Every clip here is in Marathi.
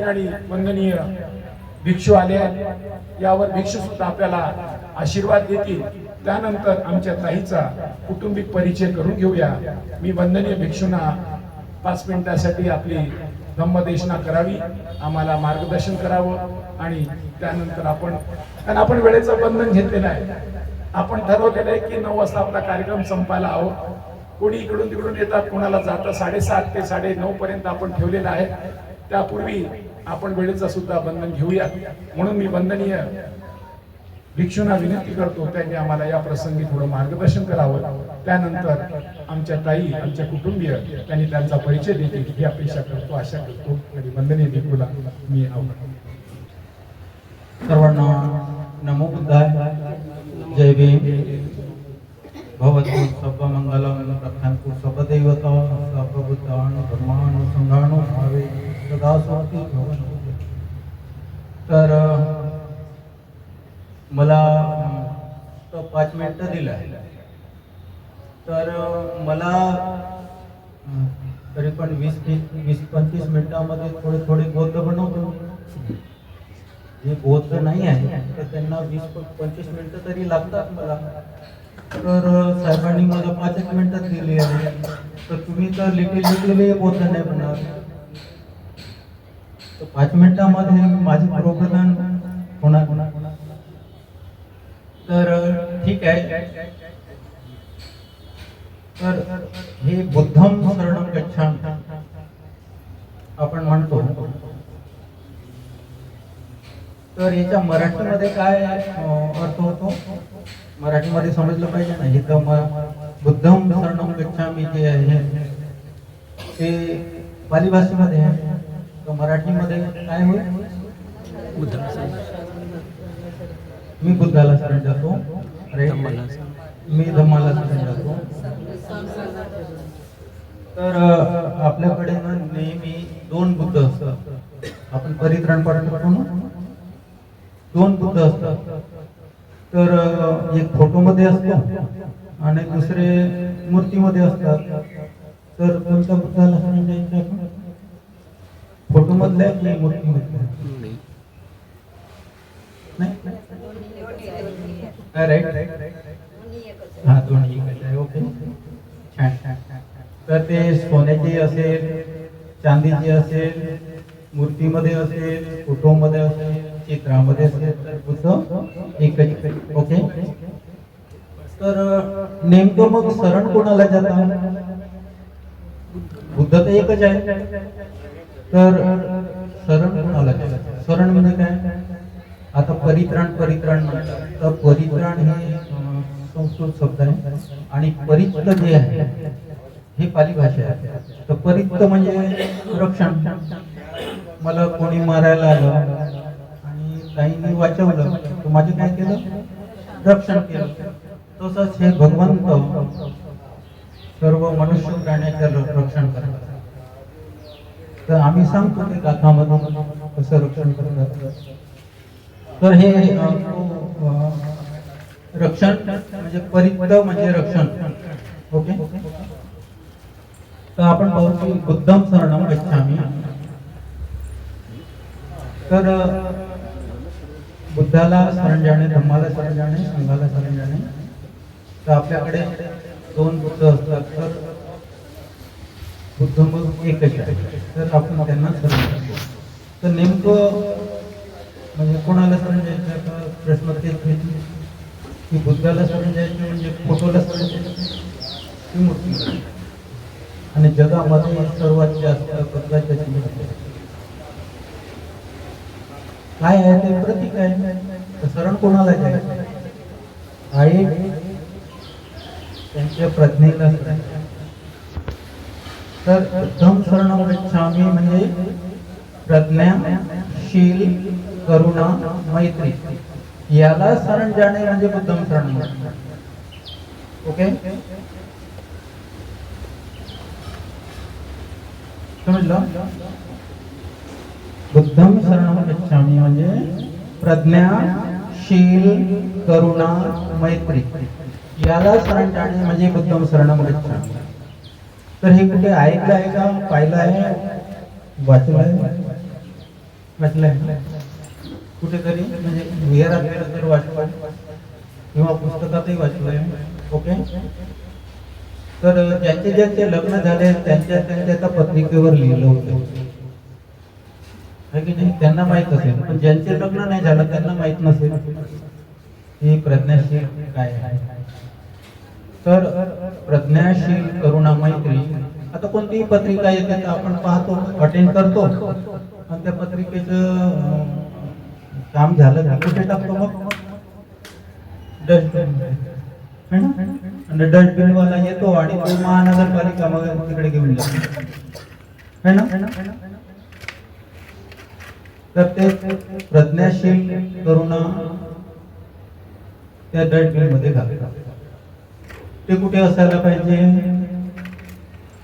ठिकाणी वंदनीय भिक्षू आले आहेत, यावर भिक्षू सुद्धा आपल्याला आशीर्वाद देतील. त्यानंतर आमच्या ताईचा कुटुंबिक परिचय करून घेऊया. मी वंदनीय भिक्षूंना 5 मिनिटासाठी आपली धम्मदेशना करावी, आम्हाला मार्गदर्शन करावं आणि त्यानंतर आपण वेळेचं बंधन घेतलेलं आहे. आपण ठरवलेलं आहे की 9 वाजता आपला कार्यक्रम संपायला हवं. कोणी इकडून तिकडून येतात, कोणाला जातं 7:30 ते 9:30 पर्यंत आपण ठेवलेलं आहे. त्यापूर्वी आपण वेळेचं सुद्धा बंधन घेऊया. म्हणून मी वंदनीय भिक्षूंना विनंती करतो त्यांनी आम्हाला या प्रसंगी थोडं मार्गदर्शन करावं. त्यानंतर आमच्या ताई, आमच्या कुटुंबीय त्यांनी त्यांचा परिचय देतील ही अपेक्षा करतो, आशा करतो. आणि वंदनीय भिक्षूला मी आवडतो. सर्वांना नमो बुद्धाय. जय भीम. भवतु सर्वमंगलं प्रख्यान्तु सर्वदैवता सर्वभूतानि धर्माणि संघाणो भावे सदा सुखी भवन्तु. तर मला 5 मिनिटं दिलं, तर मला तरी पण 20-25 मिनिटांमध्ये थोडे बौद्ध बनवतो. जे बौद्ध नाही आहे तर त्यांना 20-25 मिनिटं तरी लागतात मला. तर साहेबांनी मला 5 मिनिटात दिली आहे, तर तुम्ही तर लिटरली बौद्ध नाही बनणार. तर 5 मिनिटांमध्ये माझे प्रोग्राम होणार. तर ठीक आहे. तर हे बुद्धम शरणं गच्छामि आपण म्हणतो, तर याच्या मराठीमध्ये काय अर्थ होतो, मराठीमध्ये समजलं पाहिजे ना. हे तर बुद्धम शरणं गच्छामि जे आहे ते पाली भाषेमध्ये आहे, तर मराठीमध्ये काय होईल? मी बुद्धाला शरण जातो, मी धम्माला शरण जातो. तर आपल्याकडे नेहमी 2 बुद्ध असतात. आपण परित्रण पालन करतो ना, 2 बुद्ध असतात. तर एक फोटोमध्ये असतो आणि दुसरे मूर्तीमध्ये असतात. तर कोणत्या बुद्धाला शरण जायचं आपण? फोटोमधल्या की मूर्तीमधल्या? राईट. हा, दोन्ही एकच आहे. ओके, छान छान. तर ते सोन्याची असेल, चांदीची असेल, मूर्तीमध्ये असेल, फोटोमध्ये असेल, चित्रामध्ये असेल, तर बुद्ध एकच. ओके. तर नेमकं मग शरण कोणाला जातात? बुद्ध तर एकच आहे, तर शरण कोणाला जातात? शरण म्हणजे काय? आता परित्राण म्हणतात, तर परित्राण हे संस्कृत शब्द आहे आणि परित्त जे आहे हे पाली भाषा आहे. तर परित्त म्हणजे रक्षण. मला कोणी मारायला आलं आणि ताईंनी वाचवलं, तर माझे काय केलं? रक्षण केलं. तसंच हे भगवंत सर्व मनुष्य प्राण्याचं रक्षण करतात. तर आम्ही सांगतो की गाथामधून कसं रक्षण करतात. तर हे रक्षण म्हणजे परित्त म्हणजे रक्षण. ओके. तर आपण पाहू की बुद्धम शरणं गच्छामि. तर बुद्धाला शरण जाणे, धम्माला शरण जाणे, संघाला शरण जाणे. तर आपल्याकडे 2 बुद्ध असतात, तर बुद्ध मग एकच आहे, तर आपण त्यांना शरण जातो. तर नेमकं म्हणजे कोणाला शरण जायचं का प्रश्न तेच घेतले की बुद्धाला शरण जायचं म्हणजे फोटोला शरण जायचं की मूर्ती. आणि जगामध्ये सर्वात जास्त बुद्धाच्या काय आहे ते प्रतीक आहे. तर शरण कोणाला जायचं आहे? त्यांच्या प्रज्ञेला. तर बुद्धम शरणं गच्छामि म्हणजे प्रज्ञाशील, करुणा, मैत्री याला शरण जाणे म्हणजे बुद्धम शरणं. ओके, समजलं? बुद्धम शरणं गच्छामि म्हणजे प्रज्ञाशील, करुणा, मैत्री याला शरण जाणे म्हणजे बुद्धम शरणं गच्छामि. तर हे कुठे ऐकलं आहे का, पाहिलं आहे, वाचलं आहे? वाचलंय कुठेतरी, म्हणजे विहारात गेलं तर वाचलं किंवा पुस्तकातही वाचलंय. ओके. तर ज्यांचे ज्यांचे लग्न झाले त्यांच्या त्यांच्या पत्रिकेवर लिहिलं होतं है की नाही, त्यांना माहित असेल. पण ज्यांचे लग्न नाही झालं त्यांना माहित नसेल ही प्रज्ञाशील काय आहे. तर प्रज्ञाशील करुणा मैत्री, आता कोणतीही पत्रिका येते तर आपण पाहतो, अटेंड करतो आणि त्या पत्रिकेचं काम झालं की कुठे टाकतो, मग डस्टबिन. आणि डस्टबिन वाला येतो आणि तो महानगरपालिका मग तिकडे घेऊन जातो है ना. तर ते प्रज्ञाशील करुणा त्या डस्टबिन मध्ये घालतात. ते कुठे असायला पाहिजे,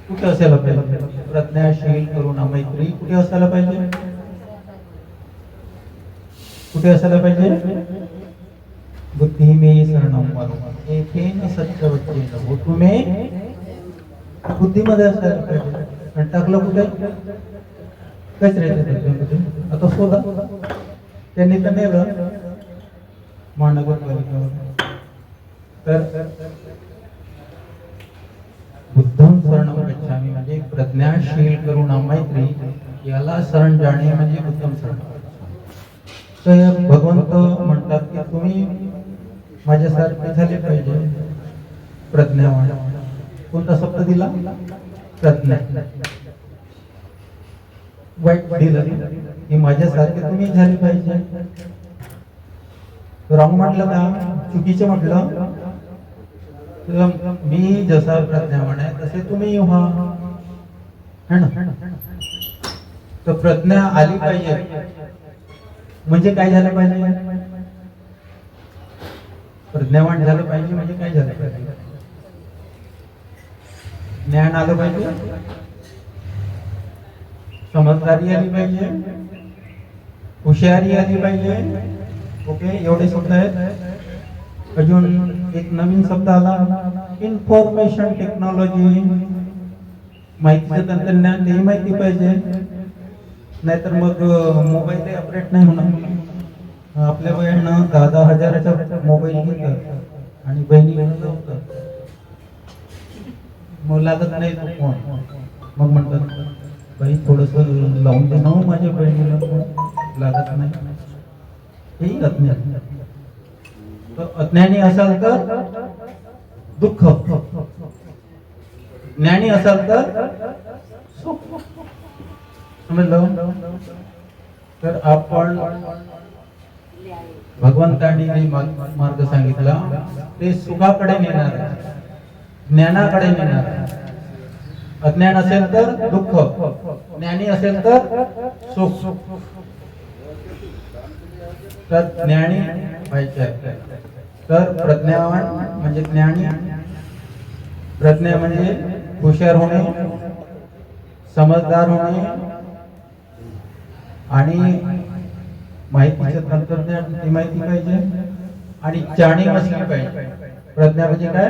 कुठे असायला पाहिजे, प्रज्ञाशील करुणा मैत्री कुठे असायला पाहिजे, कुठे असायला पाहिजे, बुद्धी में शरणम वरम एकेन सत्यवचेन होतुमे, बुद्धीमध्ये असायला पाहिजे. आणि टाकलं कुठे, कचऱ्याच्या. आता शोधा, त्यांनी तर नेलं महानगरपालिका. तर बुद्धम शरणम गच्छामि म्हणजे प्रज्ञाशील करुणा मैत्री, याला शरण जाणे म्हणजे बुद्धम शरण. तर भगवंत म्हणतात की तुम्ही माझ्यासारखे झाले पाहिजे, प्रज्ञावान. कोणता शब्द दिला, प्रज्ञा. वाईट दिलं की माझ्यासारखे तुम्ही झाले पाहिजे. रॉंग म्हटलं का, चुकीचं म्हटलं, मी जसा प्रज्ञावान आहे तसे तुम्ही व्हा है ना. तर प्रज्ञा आली पाहिजे म्हणजे काय झालं पाहिजे, प्रज्ञावान झालं पाहिजे म्हणजे काय झालं पाहिजे, ज्ञान आलं पाहिजे, समजदारी आली पाहिजे, हुशारी आली पाहिजे. ओके, एवढे शब्द आहेत. अजून एक नवीन शब्द आला, इन्फॉर्मेशन टेक्नॉलॉजी, माहितीचं तंत्रज्ञान, ते माहिती पाहिजे. नाहीतर मग मोबाईल अपडेट नाही होणार. आपल्या बहिणीनं 10,000 हजाराचा मोबाईल घेतला आणि बहिणीला लावतात, मग लागत नाही तो फोन. मग म्हणतात बाई थोडस लावून दे ना माझ्या बहिणीला, लागत नाही. हेही अज्ञान. तर अज्ञानी असाल तर दुःख, ज्ञानी असाल तर सुख. समजलं. तर आपण भगवंतांनी जे मार्ग सांगितला ते सुखाकडे नेणार आहे, ज्ञानाकडे नेणार आहे. अज्ञान असेल तर दुःख, ज्ञानी असेल तर सुख. तर ज्ञानी व्हायचे आहे. तर प्रज्ञावान म्हणजे ज्ञानी, प्रज्ञा म्हणजे हुशार होणे, समजदार होणे आणि माहितीचं तंत्रज्ञान ती माहिती पाहिजे आणि जाणीव असली पाहिजे. प्रज्ञा म्हणजे काय,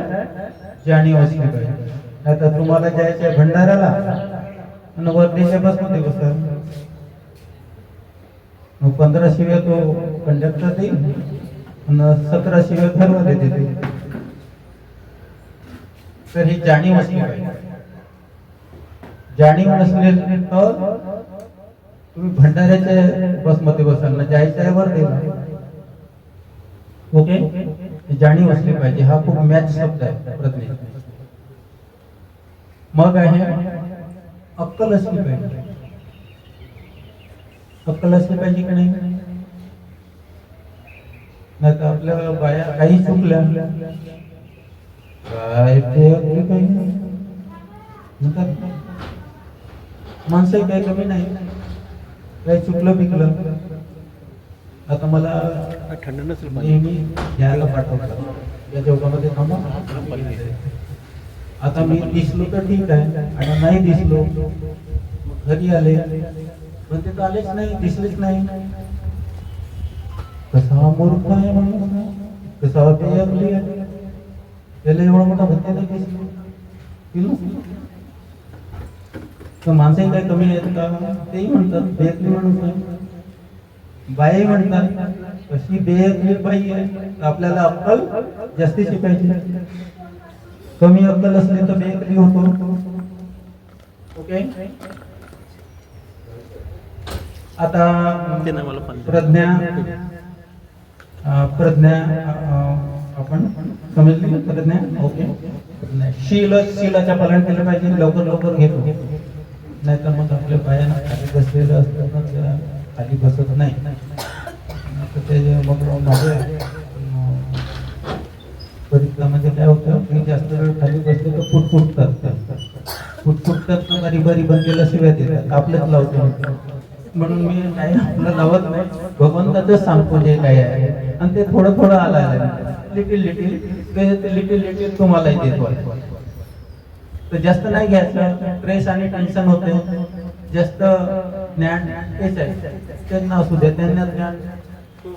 जाणीव असली पाहिजे. आता तुम्हाला जायचं आहे भंडाऱ्याला आणि वर्धेच्या बसमध्ये बसा, मग 15 शिव्या तो कंडक्टर देईल आणि 17 शिव्या घरवाले देते. तर ही जाणीव असली पाहिजे. जाणीव नसले तर तुम्ही भंडाऱ्याच्या बसमध्ये बसाल ना, जायचं आहे वर्धेला. ओके, जाणीव असली पाहिजे. हा खूप मॅच शब्द आहे प्रज्ञा. मग आहे अक्कल असली पाहिजे. अक्कल असली पाहिजे की नाही, नाही तर आपल्या बाया काही चुकल्या काय ते काही माणसंही काही कमी नाही, काही चुकलं बिकलं. आता मला नेहमी घ्यायला पाठवतात या चौकामध्ये थांबा. आता मी दिसलो तर ठीक आहे, आणि नाही दिसलो घरी आले पण ते तर आलेच नाही, दिसलेच नाही. कसा मूर्ख आहे म्हणून, कसा बेअकली आहे, त्याला एवढा मोठा भत्ते नाही दिसलो. तर माणसंही काही कमी आहेत का, तेही म्हणतात बेअकली माणूस आहे. बाई म्हणतात कशी बेअकली बाई आहे, आपल्याला अक्कल जास्तीची पाहिजे. कमी अक्कल असली तर बेअकली होतो. ओके. आता प्रज्ञा आपण समजली प्रज्ञा. ओके. शीलाच्या पालन केलं पाहिजे. लवकर घेतो, नाहीतर मग आपल्या पायानं खाली बसलेलं असतं ना, त्या खाली बसत नाही. ते मग माझ्या परिसरामध्ये काय होतं की जास्त वेळ खाली बसले तर फुटफुटतात बारी बनलेल्या शिवाय देतात, आपल्याच लावतो. म्हणून मी काही आपलं लावत नाही, भगवंताच सांगतो जे काय आहे. आणि ते थोडं आलं लिटिल तुम्हालाही देतो. तर जास्त नाही घ्यायचं, स्ट्रेस आणि टेन्शन होते. जास्त ज्ञान तेच आहे, त्यांना असू द्या, त्यांना ज्ञान.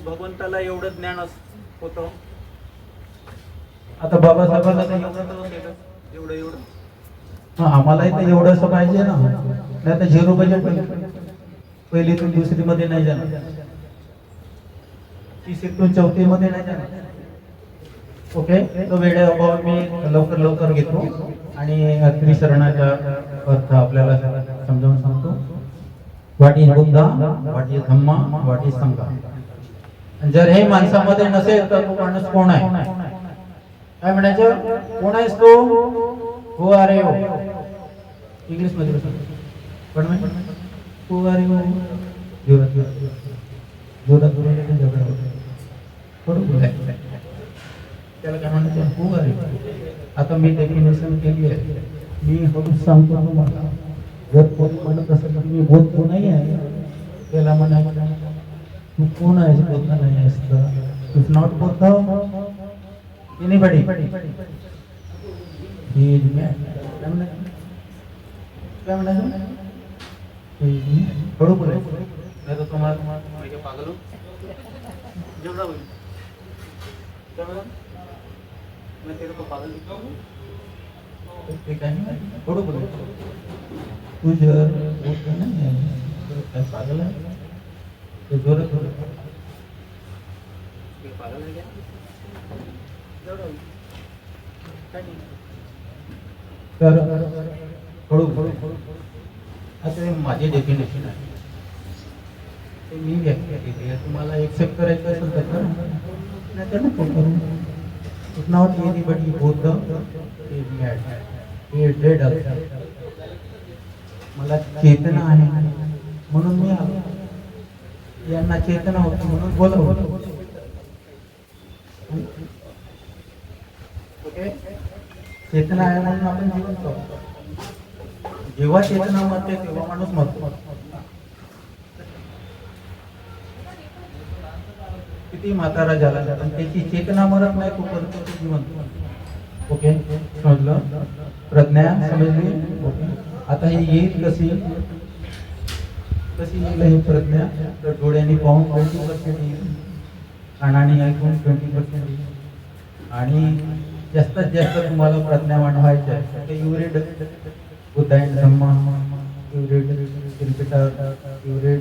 भगवंताला एवढं ज्ञान होतं. आता बाबासाहेबांना एवढं आम्हालाही तर एवढंसं पाहिजे ना, नाही तर 0 बजेट पहिली तून दुसरी मध्ये नाही जाणार, तिसरीतून चौथी मध्ये नाही जाणार. ओके. तो वेळे अभाव मी लवकर घेतो आणि त्रिशरणाचा अर्थ आपल्याला समजावून सांगतो. What is Buddha, what is Dhamma, what is संघा. जर हे माणसामध्ये नसेल तर तो माणूस कोण आहे? काय म्हणायचं? कोण आहेस तू? हु आर यू? इंग्लिश मध्ये पण हु आर यू? जोरात झगडा होतो. थोडं बोलायचं. त्याला काय म्हणायचं? हु आर यू? आता मी डेफिनेशन केली आहे, मी हळूच सांगतो तुम्हाला. जर कोणी म्हणत असेल तर मी बोलतो नाही आहे, त्याला म्हणायचं तू कोण आहेस? बोलता नाही असतं. इफ नॉट बोलता एनीबडी ही इज मॅड. काय म्हणायचं? हळू बोलायचं, नाही तर तुम्हाला पागल हो जेवढा बोल. काय म्हणा? मैं तेरे को पागल दिखता हूं. ते काय नाही, हळू बोलायचं. तू जर बोलतो नाही तर काय पागल आहे? तो जोरात बोलतो. पागल आहे क्या? तर हळू. आता माझी डेफिनेशन आहे, ते मी व्यक्त केली आहे. तुम्हाला एक्सेप्ट करायचं असेल तर करा, नाही तर नको करू. If not anybody both is mad, he is dead. मला चेतना आहे म्हणून मी आलो. यांना चेतना होती म्हणून बोलवलं. ओके. चेतना आहे म्हणून आपण जीवन करतो. जेव्हा चेतना मरते तेव्हा माणूस मरतो. किती म्हातारा झाला पण त्याची चेतना मरत नाही, तो करतो जीवन. ओके. समजलं? प्रज्ञा समजली? ओके. आता हे येईल कशी येईल ही प्रज्ञा? तर डोळ्यांनी पाहून 20% येईल, कानाने ऐकून 20% येईल, आणि जास्तीत जास्त तुम्हाला प्रज्ञा वाढवायची आहे. You read Buddha and Dhamma, you read Tripitaka, you read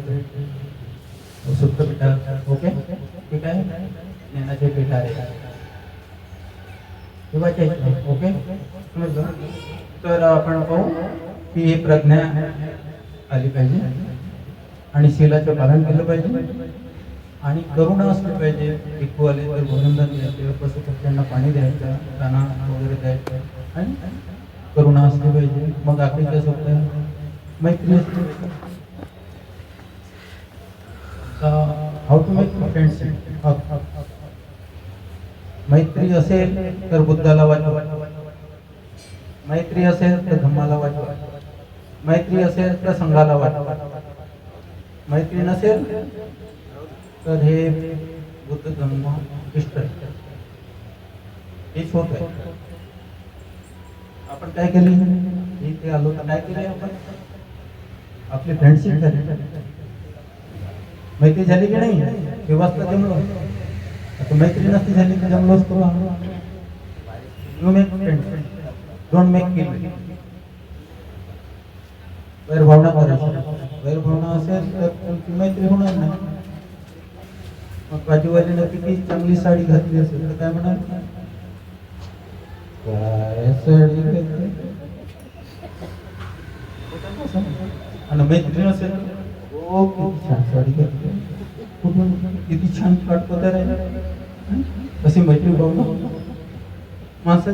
Sutta Pitaka. Okay. ठीक आहे. ज्ञानाचे पिटारे वाचायचे. ओके. तर आपण पाहू की ही प्रज्ञा आली पाहिजे आणि शीलाचं पालन केलं पाहिजे आणि करुणा असली पाहिजे. भिक्खू आले तर भोजन द्यायचं, पशुपक्ष्यांना पाणी द्यायचं, दाना वगैरे द्यायचं आणि करुणा असली पाहिजे. मग आपली शब्द मैत्री असते. How to make friendship. मैत्री असेल तर बुद्धाला वाचवा, मैत्री असेल तर धम्माला वाचवा, मैत्री असेल तर संघाला वाचवा. मैत्री नसेल तर हे बुद्ध धम्म इष्ट हेच होत आहे. आपण काय केली? इथे आलो तर काय केले? आपण आपली फ्रेंडशिप झाली, मैत्री झाली की नाही? तेव्हाच तर जमलो. आता मैत्री नसती झाली तर जमलोच तो. You make friend, don't make kill. वैरभावना करायची. वैरभावना असेल तर तुमची मैत्री होणार नाही. मग बाजूवाल्यानं किती चांगली साडी घातली असेल तर काय म्हणाल, काय साडी घातली. आणि मैत्रीण असेल हो किती छान साडी घातली, कुठून किती छान काटपदर आहे, अशी मैत्री भाऊ ना माणसं.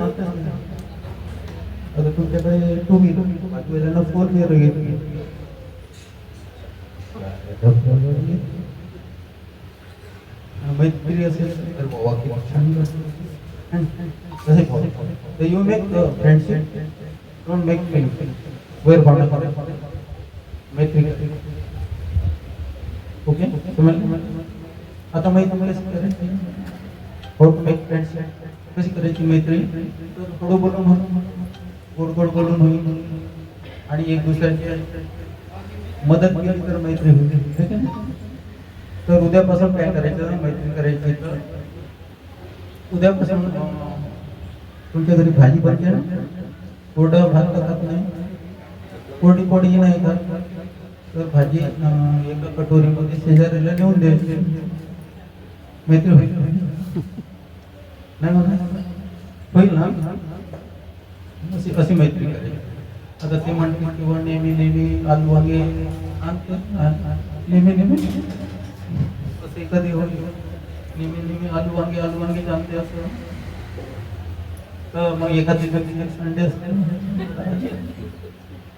आता तुमच्याकडे टू व्हीलर बाजूवाल्यानं फोर व्हीलर घेतली, मैत्री असेल तर बाबा किती छान घातली. You make friendship, don't make friendship, वेर भावना मैत्री. ओके आता मैत्री कशी करायची, हाऊ टू मेक फ्रेंड्स, कशी करायची मैत्री, तर हळू बोलून होईल, गोड गोड बोलून होईल आणि एक दुसऱ्याची मदत केली तर मैत्री होईल, ठीक आहे. तर उद्यापासून काय करायचं, मैत्री करायची तर उद्यापासून तुमच्या घरी भाजी बनते ना, कोरडा भात खात नाही, कोरडी कोरडी नाही खात, तर भाजी एका कटोरीमध्ये शेजारीला नेऊन द्यायची, मैत्री होईल नाही म्हणा, होईल ना. अशी मैत्री करायची. आता ते म्हणते किंवा नेहमी नेहमी आलू वांगे आणते, नेहमी नेहमी असे कधी होईल, नेहमी नेहमी आलू वांगे आणते असं, तर मग एखादी संडे असते,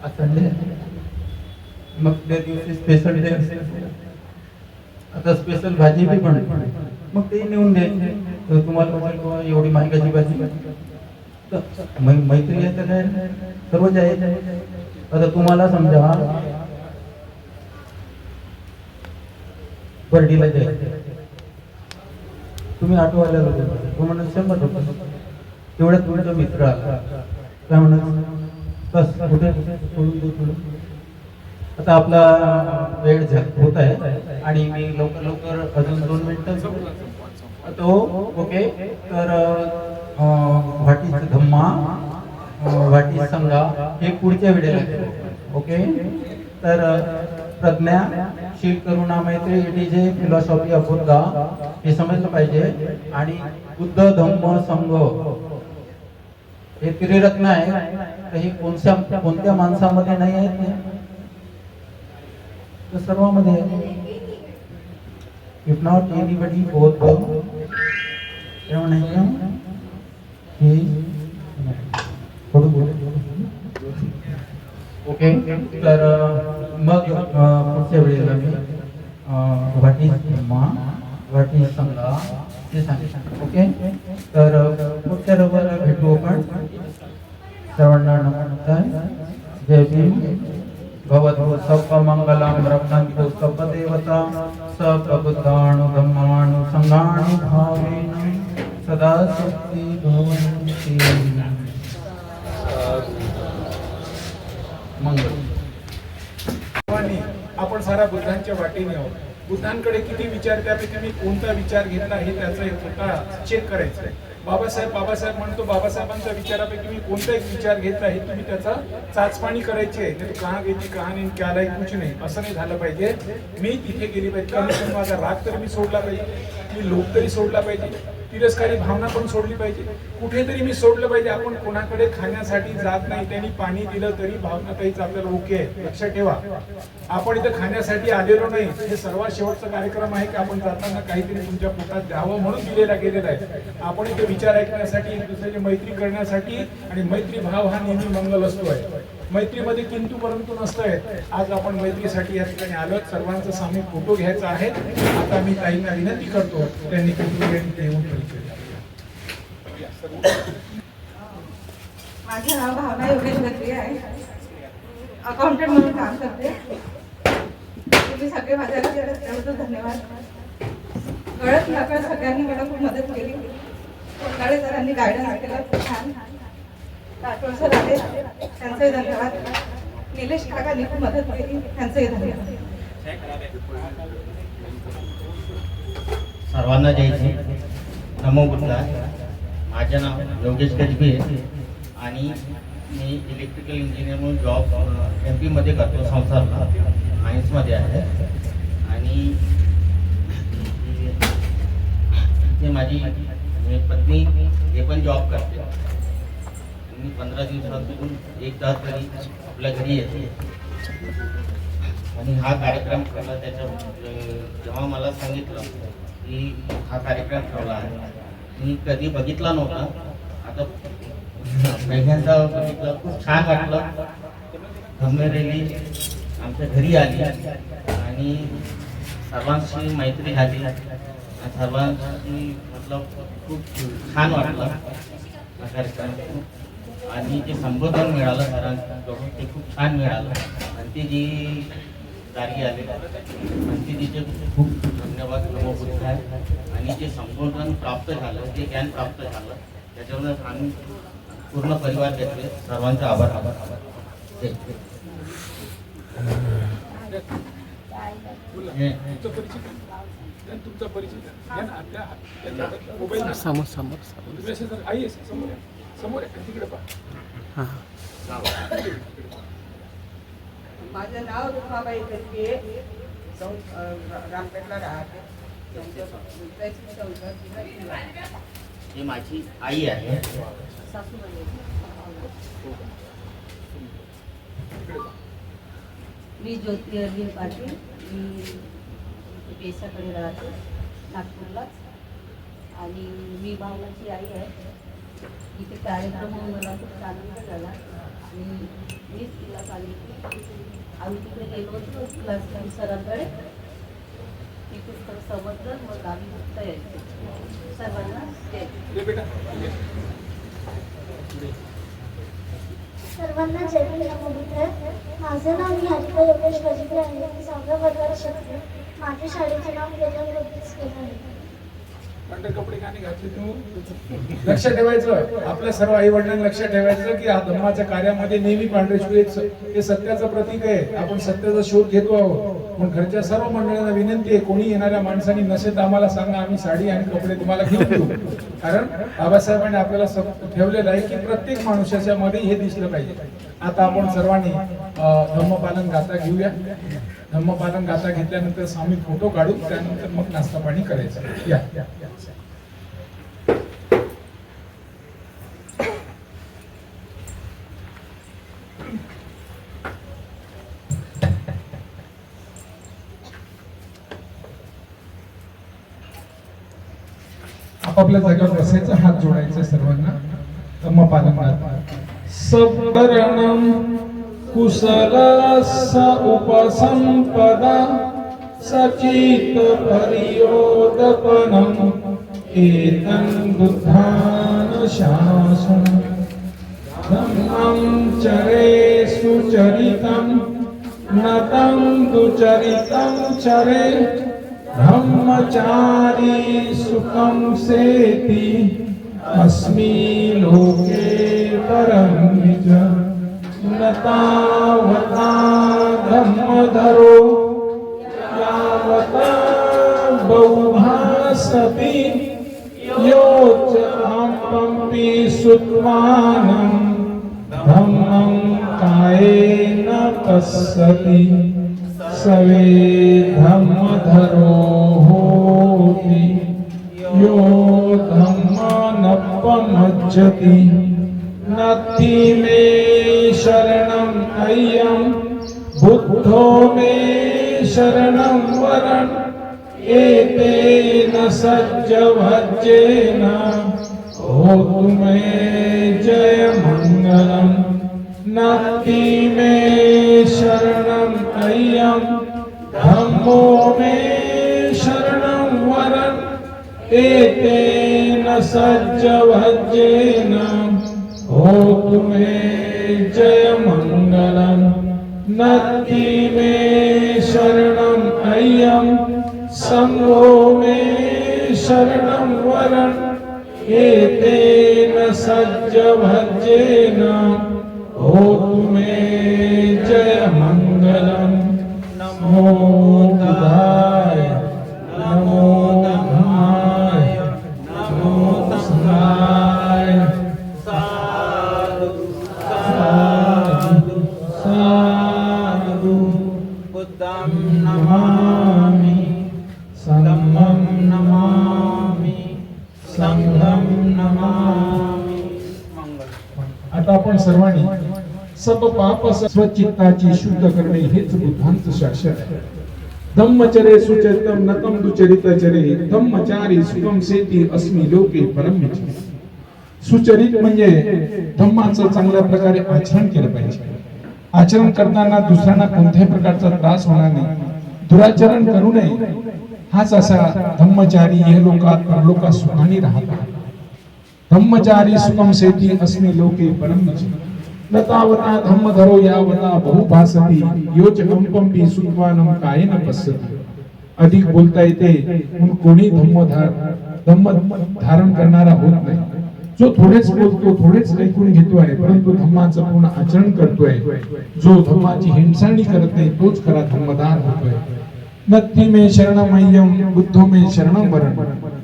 आज संडे मग त्या दिवशी स्पेशल डे असते, आता स्पेशल भाजी बी बनते, मग ते नेऊन द्यायचे. तर तुम्हाला एवढी महागाची भाजी, मैत्री आहे तर काय सर्वच आहे. आता तुम्हाला समजा बर्डीला जायचं, तुम्ही ऑटोवाल्याला बोलता, तुम्हाला 100 रुपये, तेवढ्यात तुमचा मित्र आला, काय म्हणा बस कुठे सोडून देऊ तुला. आता आपला वेळ होत आहे आणि मी लवकर अजून 2 मिनिटं तो ओके. तर वाटी धम्मा, वाटी संगा हे पुढच्या व्हिडिओला ओके. तर प्रज्ञाशील करुणा मैत्री it is a philosophy of Buddha, हे समजलं पाहिजे. आणि बुद्ध धम्म संघ हे त्रिरत्न आहे, तर हे कोणत्या माणसामध्ये नाही आहेत, तर सर्वांमध्ये आहे. If not anybody both okay. तर मग पुढच्या वेळेला मी वाटी धम्मा वाटी संघा हे सांगितलं ओके. तर पुढच्या रविवारी भेटू आपण. सर्वांना नमस्कार, जय भीम. भवतु सर्वमंगलं रक्षन्तु सर्वदेवता सर्वबुद्धाणु धम्माणु संघाणु भावेन सदा शक्ति भवन्ति. मंगल. आपण सारा बुद्धांच्या वाटेने आहोत. बुद्धांकडे किती विचार, त्यापैकी मी कोणता विचार घेतला हे त्याचा एक स्वतः चेक करायचं आहे. बाबासाहेब म्हणतो, बाबासाहेबांच्या विचारापैकी मी कोणता एक विचार घेतला हे तुम्ही त्याचा चाचपणी करायची आहे. नाही कहा गेली कहाणी क्याला कुछ नाही, असं नाही झालं पाहिजे. मी तिथे गेली पाहिजे, कमी माझा राग तरी मी सोडला पाहिजे, मी लोभ तरी सोडला पाहिजे, तिरस्कारी भावना पण सोडली पाहिजे, कुठेतरी मी सोडलं पाहिजे. आपण कोणाकडे खाण्यासाठी जात नाही, त्यांनी पाणी दिलं तरी भावना काहीच आपल्याला ओके आहे. लक्षात ठेवा, आपण इथं खाण्यासाठी आलेलो नाही. हे सर्वात शेवटचा कार्यक्रम आहे की आपण जाताना काहीतरी तुमच्या पोटात द्यावं म्हणून दिलेला गेलेला आहे. आपण इथे विचार ऐकण्यासाठी, एक दुसऱ्याची मैत्री करण्यासाठी, आणि मैत्री भाव हा नेहमी मंगल असतो आहे. मैत्रीमध्ये किंतु परंतु नसतंय. आज आपण मैत्रीसाठी या ठिकाणी आलो. सर्वांचा सामूहिक फोटो घ्यायचा आहे. आता मी ताईंना विनंती करतो त्यांनी येऊन माझं नाव भावना योगेश गत्रे आहे, अकाउंटंट म्हणून काम करते. तुम्ही सगळे माझ्याला त्याबद्दल धन्यवाद. कळत नकळत सगळ्यांनी मला खूप मदत केली. कोणाकडे सरांनी गायडन्स केला खूप छान. राठोड सर आले, त्यांचंही धन्यवाद. निलेश काकांनी खूप मदत केली, त्यांचंही धन्यवाद. सर्वांना जय श्री नमो बुद्धाय. माझे नाव योगेश गजबे आणि मी इलेक्ट्रिकल इंजिनियर म्हणून जॉब MP मध्ये करतो. संसारला सायन्समध्ये आहे. आणि इथे माझी पत्नी हे पण जॉब करते आणि 15 दिवसातून एकदा तरी आपल्या घरी येते. आणि हा कार्यक्रम ठेवला जेव्हा मला सांगितलं की हा कार्यक्रम ठेवला आहे, मी कधी बघितला नव्हता. आता पहिल्यांदा बघितलं, खूप छान वाटलं. धम्मरेली आमच्या घरी आली आणि सर्वांशी मैत्री झाली. सर्वांशी मतलब खूप छान वाटलं हा कार्यक्रम. आणि जे संबोधन मिळालं सरांकडून ते खूप छान मिळालं. आणि ती जी जारी आले आणि तिचे खूप धन्यवाद. नमो बुद्धाय. आणि जे संबोधन प्राप्त झालं, जे ज्ञान प्राप्त झालं, त्याच्यावर आम्ही पूर्ण परिवार घेतले. सर्वांचे आभार. तुमचा परिचय समोर समोर आई समोर समोर तिकडे पहा. माझं नाव रुपाबाई गजबे, रामपेठला राहते. ही माझी आई आहे. मी ज्योती अरविंद पाटील. मी पेशाकडे राहते नागपूरलाच. आणि मी भावनाची आई आहे. इथे कार्यक्रम होऊन मला खूप आनंद झाला. आणि मीच तिला सांगितली, आम्ही तिकडे गेलो होतो क्लास टाईम सरांकडे. तिथे तर समजलं, मग आम्ही तयारी सर्वांना सर्वांना जय भीम नमो बुद्धाय. माझं नाव निहारिका योगेश गजबे आहे. मी 6व्या वर्गात शिकते. माझ्या शाळेचे नाव वेदन पब्लिक स्कूल आहे. कपडे का नाही घातले तू? लक्ष ठेवायचं, आपल्या सर्व आई वडिलांनी लक्ष ठेवायचं की हा धम्माच्या कार्यामध्ये नेहमी पांढरे शुभे हे सत्याचं प्रतीक आहे. आपण सत्याचा शोध घेतो आहोत. पण घरच्या सर्व मंडळींना विनंती आहे, कोणी येणाऱ्या माणसांनी नसेल तर आम्हाला सांगा, आम्ही साडी आणि कपडे तुम्हाला घेऊन देऊ. कारण बाबासाहेबांनी आपल्याला ठेवलेलं आहे की प्रत्येक माणसाच्या मध्ये हे दिसलं पाहिजे. आता आपण सर्वांनी धम्मपालन गाथा घेऊया. धम्मपालन गाथा घेतल्यानंतर आम्ही फोटो काढू, त्यानंतर मग नाश्ता पाणी करायचं. या आपापल्या जागेवर बसायचं, हात जोडायचे सर्वांना. धम्मपालनात सबरणम कुशलस्स उपसंपदा सचित परियोदपनम एतं बुद्धान शासनं धम्मं चरे सुचरितं नतं दुचरितं चरे ब्रह्मचारी सुखं सेति अस्मि लोके परं निज न तावता धम्मधरो यावता बहुभासति योच अहंपि सुत्वानं धम्मं कायेन पश्यति सवे धम्मधरो होति यो धम्मनपमज्जति नत्ति मे शरणं अय्यं बुद्धो मे शरणं वरन् एतेन सज्जभज्जेन होतु मे जयमङ्गलम् नत्ति मे शरणं अय्यं धम्मो मे शरणं वरन् एतेन सज्जभज्जेन होतु मे जयमङ्गलम् नत्ति मे शरणं अय्यं संघो मे शरणं वरन् एतेन सज्जभज्जेन होतु मे जयमङ्गलम् नमो बुद्धाय नमो धम्माय नमो संघाय साधु साधु साधु बुद्धं नमामि संघं नमामि नमामि। आता आपण सर्वांनी सब पाप स्वचित्ताची शुद्ध करणे हेच बुद्धांचं शासन आहे. धम्मचरे सुचरितम नतम दुचरितचरे धम्मचारी सुखम सेती अस्मि लोके परमिति. सुचरित म्हणजे धम्माचं चांगल्या प्रकारे आचरण केलं पाहिजे. आचरण करताना दुसऱ्यांना कोणत्याही प्रकारचा त्रास होणार नाही, दुराचरण करू नये. हाच असा धम्मचारी इहलोकात परलोकात सुखाने राहतात. धम्मचारी सुखम सेती अस्मि लोके परमिति. नतावता धम्मधरो यावता बहुभासती योच कंपंपी सुत्वानम कायेन पश्यति. अधिक बोलता येते म्हणून कोणी धम्म धारण करणारा होत नाही. जो थोडेच बोलतो, थोडेच ऐकून घेतोय, परंतु धम्माचं पूर्ण आचरण करतोय, जो धम्माची हिंसाळणी करत नाही, तोच खरा धम्मदार होतोय. नत्थी मे शरणमय्यम बुद्धो मे शरणम वरण.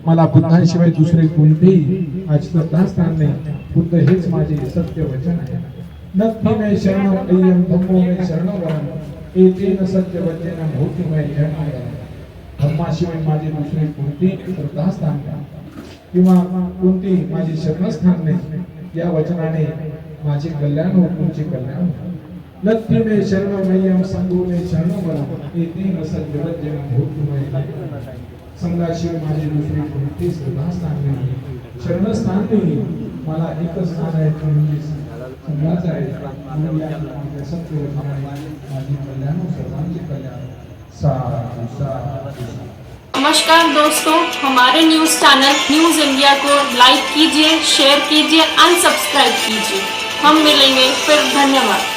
मला बुद्धाशिवाय दुसरे कोणतेही आचरण स्थान नाही. बुद्ध हेच माझे सत्य वचन आहे. नत्थी मे शरणमय्यम धम्मो मे शरणम वरण एतेन सत्य वचन भूति मे शरणम. धम्माशिवाय माझे दुसरे कोणतेही श्रद्धास्थान नाही किंवा कोणते माझे शरणस्थान नाही. या वचनाने माझे कल्याण हो, तुमचे कल्याण हो. नत्थी मे शरणमय्यम संघो मे शरणम वरम एतेन सद्जगज्जन भूतमय. संघाशिवाय माझे दुसरे कोणते श्रद्धास्थान नाही, शरणस्थान नाही. मला एकच स्थान आहे, तो म्हणजे संघाचं आहे. म्हणून या सत्य वचनाने माझे कल्याण हो, सर्वांचे कल्याण. साधु साधु. नमस्कार दोस्तों, हमारे न्यूज़ चैनल न्यूज़ इंडिया को लाइक कीजिए, शेयर कीजिए एंड सब्सक्राइब कीजिए। हम मिलेंगे फिर। धन्यवाद।